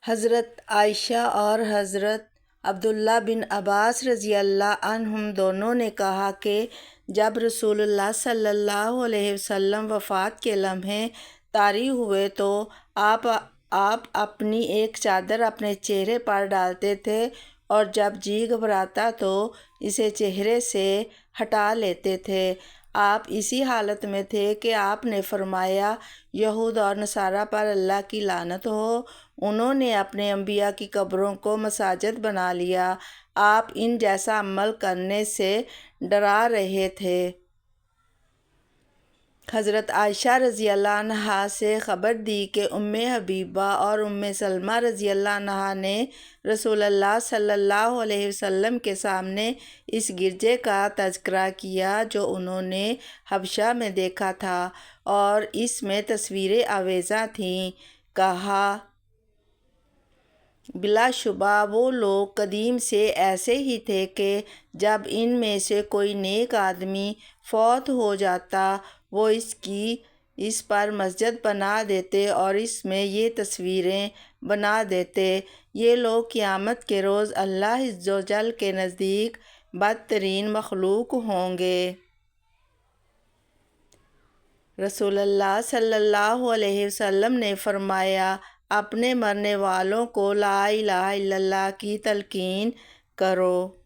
حضرت عائشہ اور حضرت عبداللہ بن عباس رضی اللہ عنہم دونوں نے کہا کہ جب رسول اللہ صلی اللہ علیہ وسلم وفات کے لمحے طاری ہوئے تو آپ اپنی ایک چادر اپنے چہرے پر ڈالتے تھے اور جب جی گھبراتا تو اسے چہرے سے ہٹا لیتے تھے۔ آپ اسی حالت میں تھے کہ آپ نے فرمایا، یہود اور نصارہ پر اللہ کی لعنت ہو، انہوں نے اپنے انبیاء کی قبروں کو مساجد بنا لیا۔ آپ ان جیسا عمل کرنے سے ڈرا رہے تھے۔ حضرت عائشہ رضی اللہ عنہا سے خبر دی کہ ام حبیبہ اور ام سلمہ رضی اللہ عنہا نے رسول اللہ صلی اللہ علیہ وسلم کے سامنے اس گرجے کا تذکرہ کیا جو انہوں نے حبشہ میں دیکھا تھا اور اس میں تصویریں آویزاں تھیں۔ کہا، بلا شبہ وہ لوگ قدیم سے ایسے ہی تھے کہ جب ان میں سے کوئی نیک آدمی فوت ہو جاتا وہ اس پر مسجد بنا دیتے اور اس میں یہ تصویریں بنا دیتے۔ یہ لوگ قیامت کے روز اللہ عز و جل کے نزدیک بدترین مخلوق ہوں گے۔ رسول اللہ صلی اللہ علیہ وسلم نے فرمایا، اپنے مرنے والوں کو لا الہ الا اللہ کی تلقین کرو۔